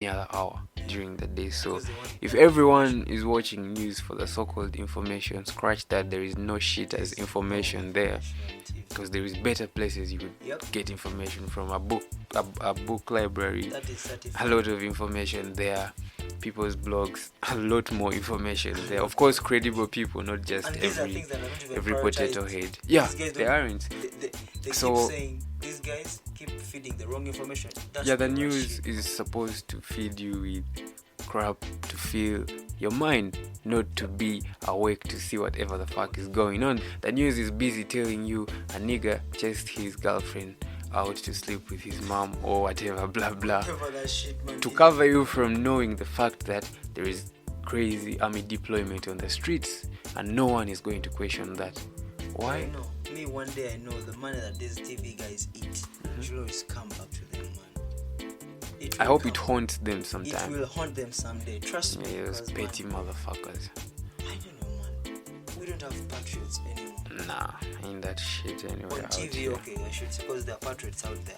any other hour during the day. So if everyone is watching news for the so-called information, scratch that. There is no shit as information there, because there is better places you could get information from. A book library, a lot of information there. People's blogs, a lot more information there. Of course, credible people, not just every potato head. Yeah, they aren't. They So keep saying these guys keep feeding the wrong information. yeah, the news is supposed to feed you with crap to fill your mind, not to be awake to see whatever the fuck is going on. The news is busy telling you a nigga chased his girlfriend out to sleep with his mom or whatever, blah blah, to cover you from knowing the fact that there is crazy army deployment on the streets, and no one is going to question that. Why? I know. Me, one day I know the money that these TV guys eat should always come back to them, man. I hope it haunts them It sometime. will haunt them someday. Trust me. Yeah, those because, petty motherfuckers. I don't know, man. We don't have patriots anymore. Nah, ain't that shit anywhere On out TV, here. okay, I should say, because there are patriots out there,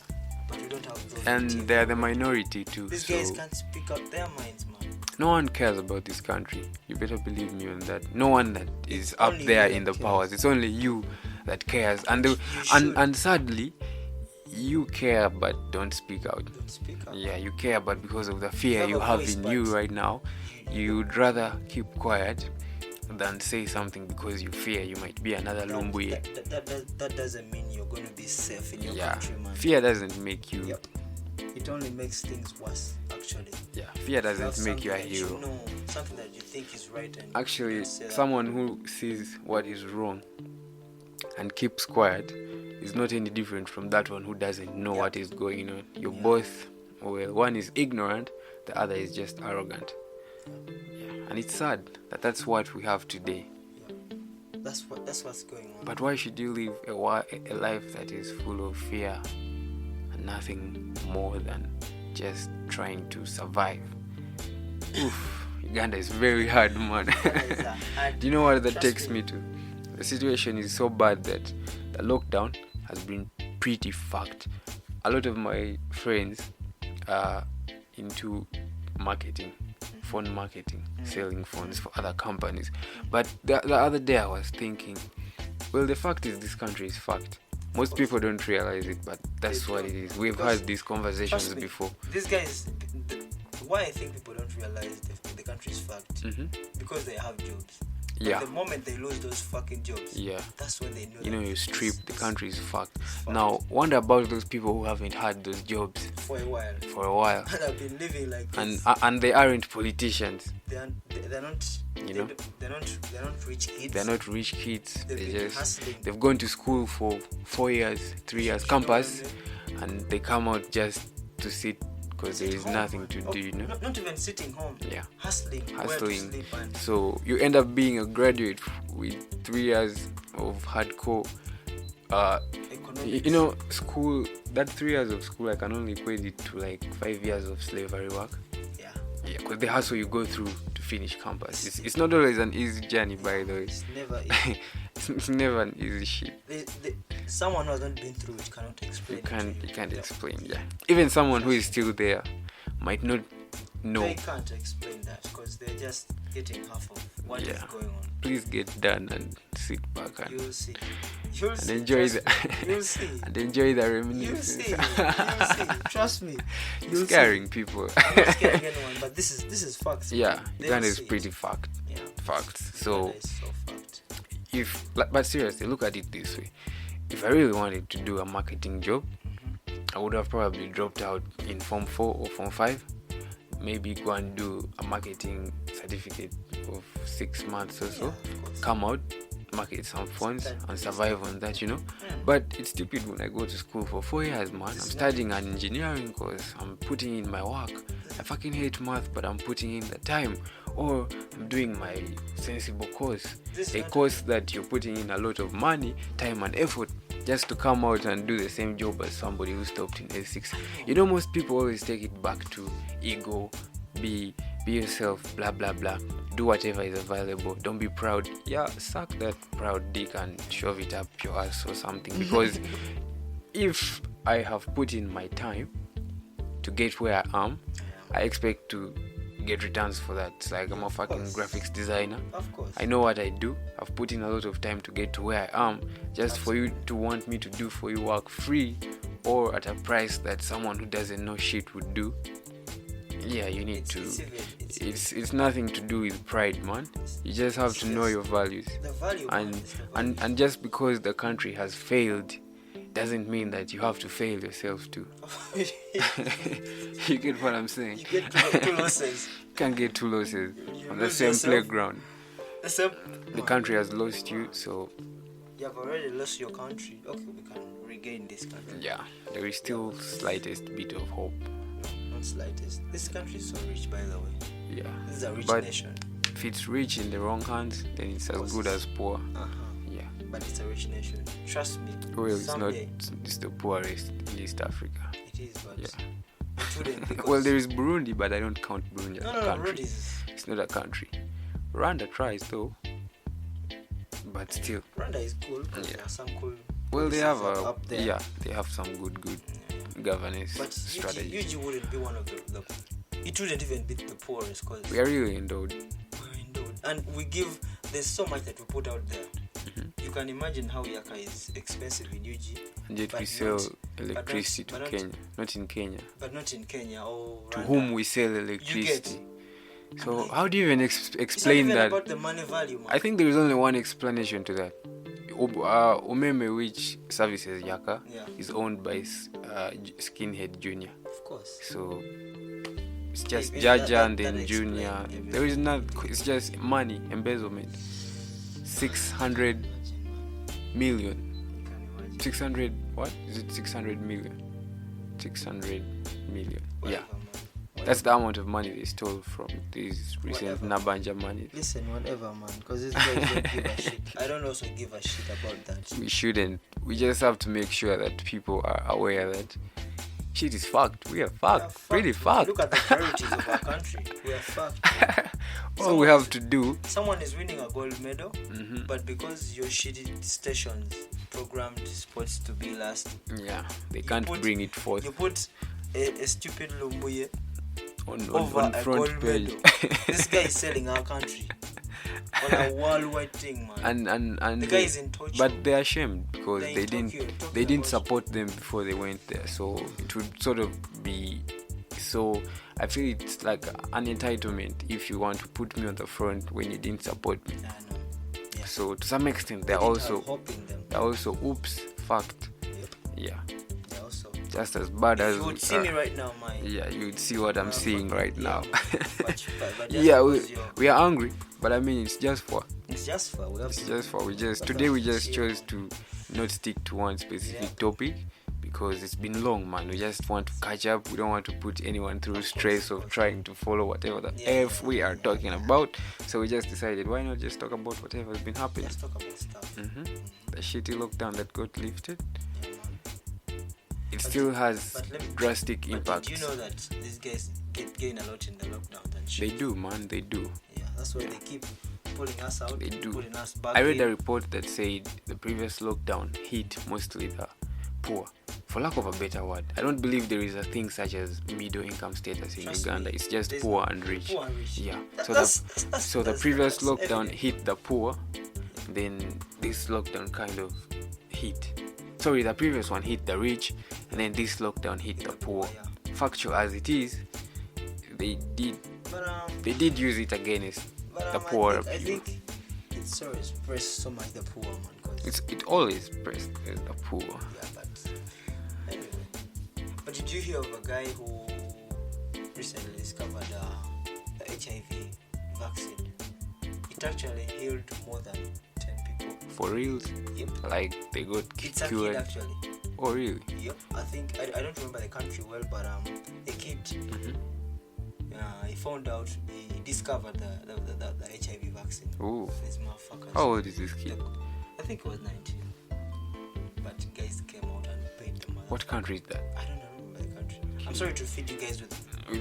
but we don't have those. on And TV. they're the minority too. These So guys can't speak out their minds, man. no one cares about this country. You better believe me on that. No one that is up only there you in that the cares. powers. It's only you that cares. And You should. and sadly, you care but don't speak out. Don't speak out. Yeah, you care, but because of the fear have you a have voice, in but you right now, you'd rather keep quiet than say something because you fear you might be another Lumbuye. That doesn't mean you're going to be safe in your Yeah, country, man. fear doesn't make you. Yep. It only makes things worse, actually. Yeah, fear You have doesn't make you a something that hero. know, something that you think is right, and Actually, you say that. someone who sees what is wrong and keeps quiet is not any different from that one who doesn't know what is going on. You're both, well, one is ignorant, the other is just arrogant. Yeah, and it's sad that that's what we have today. That's what's going on. But why should you live a life that is full of fear and nothing more than just trying to survive? Oof, Uganda is very hard, man. Do you know what that takes me to? The situation is so bad that the lockdown has been pretty fucked. A lot of my friends are into marketing, phone marketing, selling phones for other companies. But the other day I was thinking, well, the fact is this country is fucked. Most people don't realize it, but that's what it is. We've had these conversations Trust me, before. These guys, why I think people don't realize the country is fucked, because they have jobs. But Yeah. the moment they lose those fucking jobs, Yeah. that's when they know. You know, that you it's- strip, the it's country is fucked. fucked. Now, wonder about those people who haven't had those jobs for a while. for a while. And I've been living like And this. and they aren't politicians. They're not. You know? They're not rich kids. They're not rich kids. They've They been just hustling. they've gone to school for 4 years, 3 years, campus, and they come out just to sit because there is Home, nothing man. to Oh, do, you know. Not even sitting home. Yeah. Hustling. Where to Hustling. sleep and So you end up being a graduate with 3 years of hardcore. economics. You know, school. That 3 years of school, I can only equate it to like 5 years of slavery work. Yeah. Yeah, because the hustle you go through to finish campus, it's not always an easy journey, by the way. It's never easy. It's never an easy shit. Someone who hasn't been through it cannot explain. You can't explain. Yeah, even someone who is still there might not know. They can't explain that because they're just getting half of what is Yeah. going on. Please get done and sit back and You'll see. You'll and see. enjoy Trust the me. You'll see. and enjoy the You'll reminiscence. see. You'll see. Trust me. You'll Scaring people. see. I'm not scaring anyone, but this is facts. Yeah, They'll Uganda is see it. pretty fucked. Yeah. Fucked. So Uganda is so fucked. but seriously, look at it this way. If I really wanted to do a marketing job, I would have probably dropped out in Form 4 or Form 5. Maybe go and do a marketing certificate of 6 months or so. Yeah, of course. Come out, market some phones and survive on that, you know. But it's stupid when I go to school for 4 years, man. I'm studying an engineering course. I'm putting in my work. I fucking hate math, but I'm putting in the time. Or I'm doing my sensible course, a course that you're putting in a lot of money, time and effort just to come out and do the same job as somebody who stopped in S6. You know, most people always take it back to ego, be yourself, blah blah blah, do whatever is available, don't be proud. Yeah, suck that proud dick and shove it up your ass or something, because if I have put in my time to get where I am, I expect to get returns for that. It's like I'm a fucking graphics designer. Of course. I know what I do. I've put in a lot of time to get to where I am. Just for you to want me to do for you work free or at a price that someone who doesn't know shit would do. Yeah, you need it's nothing to do with pride, man. You just have to know your values. The value, and just because the country has failed doesn't mean that you have to fail yourself too. You get what I'm saying? You get two losses. You can't get two losses on the same playground. The country has lost you, so you have already lost your country. Okay, we can regain this country. Yeah, there is still slightest bit of hope. Not slightest. This country is so rich, by the way. Yeah. This is a rich nation. If it's rich in the wrong hands, then it's as good as poor. Yeah. But it's a rich nation. Trust me. Well, it's the poorest in East Africa. It is, but yeah. It wouldn't. Well, there is Burundi, but I don't count Burundi as a country. Burundi it's not a country. Rwanda tries though, but still. Rwanda is cool. There are some cool. Well, they have up there. they have some good governance but strategy. Uji wouldn't be one of the. It wouldn't even be the poorest because we are really endowed. We're endowed, and there's so much that we put out there. You can imagine how Yaka is expensive in Uji. And yet we sell electricity to Kenya, not in Kenya. But not in Kenya or Rwanda. To whom we sell electricity. So how do you even explain it's not even that? About the money value, man. I think there is only one explanation to that. Umeme, which services Yaka, is owned by Skinhead Junior. Of course. So it's just Jaja and then Junior. There is not. It's just money embezzlement. 600 million. 600 what? Is it 600 million? 600 million. Whatever, Yeah. That's the amount of money they stole from these recent Nabanja money. Listen, whatever, man. Because these guys don't give a shit. I don't also give a shit about that. We shouldn't. We just have to make sure that people are aware that shit is fucked. We are fucked. Really fucked. Look at the priorities of our country. We are fucked. All we have to do. Someone is winning a gold medal, but because your shitty stations programmed sports to be last, they can't bring it forth. You put a stupid Lumbuye on a front gold page. medal. This guy is selling our country on a worldwide thing, man. And the guy is in Tokyo. But they're ashamed because they didn't support them before they went there. So it would sort of be. So I feel it's like an entitlement if you want to put me on the front when you didn't support me. Yeah. So to some extent they're also oops fucked. Yeah. They're also just as bad as you would see me right now, man. Yeah, you would see what I'm seeing right now. But yeah, we are angry, but I mean it's just for today we just chose to not stick to one specific topic. Because it's been long, man. We just want to catch up. We don't want to put anyone through stress of trying to follow whatever the F we are talking about. So we just decided, why not just talk about whatever has been happening? Just talk about stuff. The shitty lockdown that got lifted. It still has drastic impacts. Did you know that these guys gain a lot in the lockdown and shit? They do, man. They do. Yeah, that's why they keep pulling us out. They do. Pulling us back. I read a report that said the previous lockdown hit mostly the poor, for lack of a better word. I don't believe there is a thing such as middle income status in Uganda. It's just poor and rich. Yeah. So the previous lockdown hit the poor, then this lockdown kind of hit. Sorry, the previous one hit the rich, and then this lockdown hit the poor. Factual as it is, they did use it against the poor people. I think it's so expressed so much the poor, man. It always pressed the poor. Yeah, but anyway. But did you hear of a guy who recently discovered the HIV vaccine? It actually healed more than 10 people. For real? Yep. Like they got it's cured? A kid actually. Oh really? Yep. I think I don't remember the country well, but a kid. He found out. He discovered the HIV vaccine. Ooh. These motherfuckers. How old is this kid? I think it was 19. But guys came out and paid the money. What country is that? I don't remember the country. I'm sorry to feed you guys with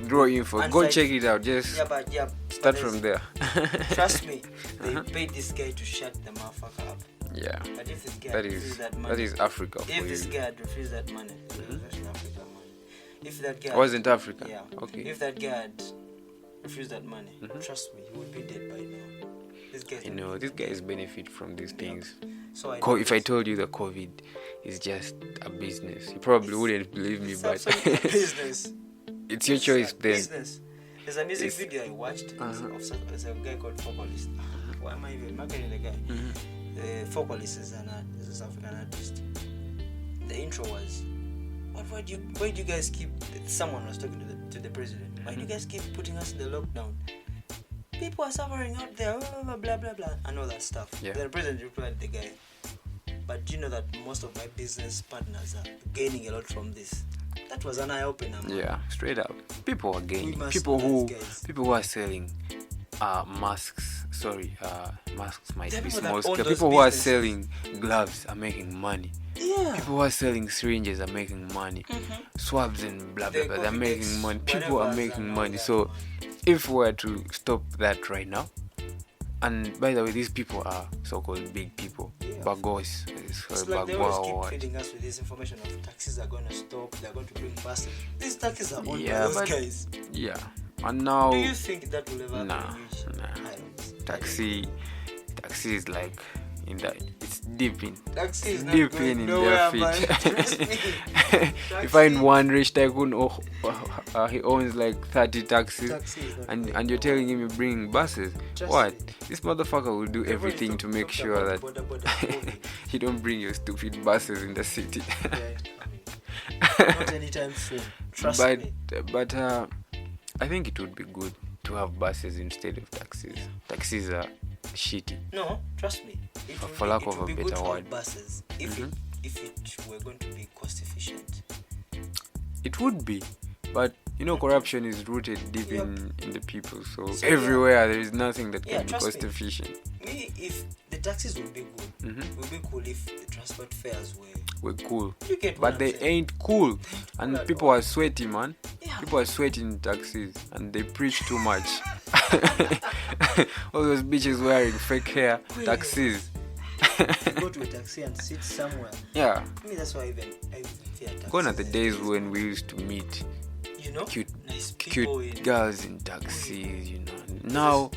draw info. Go check it out. Just start from there. Trust me, they paid this guy to shut the motherfucker up. Yeah. But if this guy refused that money, that is Africa for you. If this guy had refused that money, it was Africa money. if that guy Wasn't Africa. yeah, Okay. if that guy had refused that money, trust me, he would be dead by now. This guy, You know, these guys benefit from these things. so If I told you that COVID is just a business, you probably wouldn't believe me, it's but absolutely a business. it's your It's choice a then. business. There's a music video I watched of a guy called Vocalist. Why am I even marketing the guy? The Vocalist is a South African artist. The intro was, why do you guys keep? Someone was talking to the president. Why do you guys keep putting us in the lockdown? People are suffering out there, blah blah blah blah, and all that stuff. Yeah. Then the president replied the guy, but do you know that most of my business partners are gaining a lot from this? That was an eye opener. Yeah, straight up. People are gaining. must People know these guys. who are selling masks. Sorry, masks might There are be people that small own scale. those People who are businesses. selling gloves are making money. Yeah. People who are selling syringes are making money. Swabs and blah blah The blah. They're COVID making X, money. People whatever, are making and all money. that, So, man. if we were to stop that right now, and by the way, these people are so-called big people. Yeah. Bagos, It's like they always keep feeding us with this information of taxis are going to stop, they're going to bring buses. These taxis are owned by Yeah, those but guys. yeah. And now, Do you think that will ever happen Nah, in Eugene? nah. I don't. taxi is like in that. It's deep in. Taxi is not Deep going in nowhere, their man. feet. Trust me. You find one rich tycoon, he owns like 30 taxis, Taxi is not and going you're telling him you're bringing buses. Trust What? me. This motherfucker will do Everybody everything to make talked sure about that border COVID. you don't bring your stupid buses in the city. Yeah, I mean, not anytime soon. Trust me. But I think it would be good to have buses instead of taxis. Taxis are shitty. No, trust me. It For will lack be, of it will a be better good to have word. buses if it were going to be cost efficient. It would be, but you know, corruption is rooted deep Yep. in the people. So So, everywhere there is nothing that Yeah, can be trust cost me. efficient. Me, if the taxis would be good, Mhm. it would be cool if the transport fares were. We're cool, You get what but I'm they saying? ain't cool, and at people all. are sweaty, man. Yeah. People are sweating in taxis, and they preach too much. All those bitches wearing fake hair, taxis. You go to a taxi and sit somewhere. Yeah, Me, that's why I even fear taxis. gone are the days when we used to meet you know, cute, nice people cute girls in taxis. You know, now.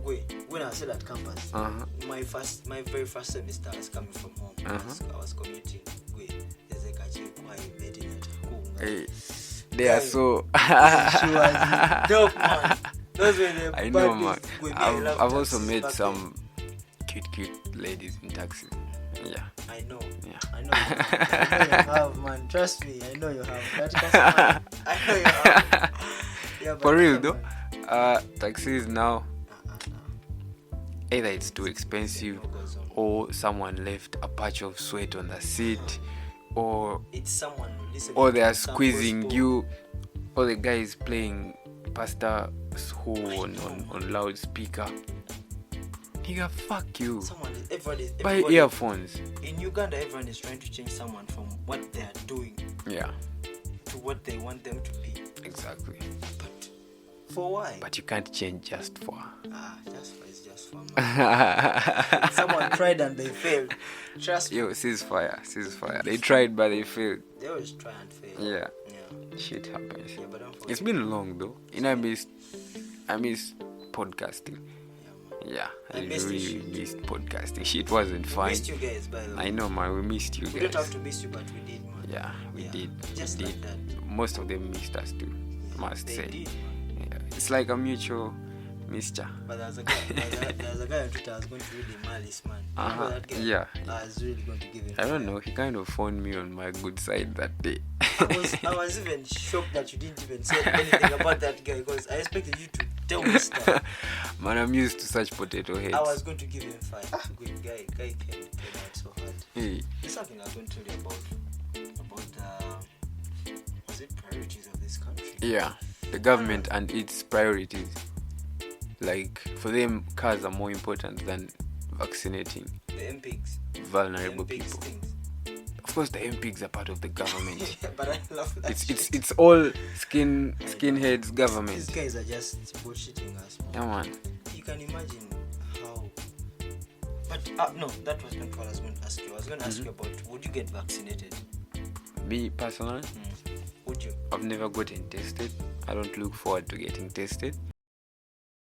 Wait, when I was still at campus, my very first semester, I was coming from home. I was commuting. Wait, there's a catchy quiet betting at home. Hey, they are so. She was dope, man. Those were the I know, bad man. days. Wait, me, I love I've also taxis met back some cute ladies in taxis. Yeah. then. I know. Yeah. I know. I know you have, man. Trust me. I know you have. That customer, I know you have. Yeah, but For real yeah, though, man. taxis now, either it's too expensive, No goes on. or someone left a patch of sweat on the seat, or It's someone listening. or they are to some squeezing gospel. you, or the guy is playing Pastor Who on loudspeaker. Nigga, fuck you. Everybody, Buy earphones. in Uganda, everyone is trying to change someone from what they are doing Yeah, to what they want them to be. exactly. But for why? But you can't change just for. Just for it's just for man. Someone tried and they failed. Trust me. Yo, ceasefire. They tried, but they failed. They always try and fail. Yeah, Yeah. shit happens. Yeah, but don't forget. It's been long though. You know, I miss podcasting. Yeah, man. Yeah, I I missed really it. missed podcasting. Shit wasn't We fun. missed you guys, by the way. I know, man. We missed you We don't have guys. to miss you, but we did, man. Yeah, we did. Just we like did. that. Most of them missed us too. Must They say. did, man. Yeah, it's like a mutual mixture. But there's a guy on Twitter I was going to really malice, man. Remember that guy? Yeah. I was really going to give him. I don't know. He kind of phoned me on my good side that day. I was even shocked that you didn't even say anything about that guy because I expected you to tell me stuff. Man, I'm used to such potato heads. I was going to give him 5. Good guy came out so hard. Hey, There's something I was going to tell you about was it priorities of this country? yeah, the government and its priorities. Like, for them, cars are more important than vaccinating The MPs. vulnerable The MPs people. things. Of course, the MPs are part of the government. Yeah, but I love that. It's all skinheads government. These guys are just bullshitting us, man. Yeah, man. You can imagine how. But no, that was not what I was going to ask you. I was going to ask you about would you get vaccinated? Me personally, Would you? I've never gotten tested. I don't look forward to getting tested.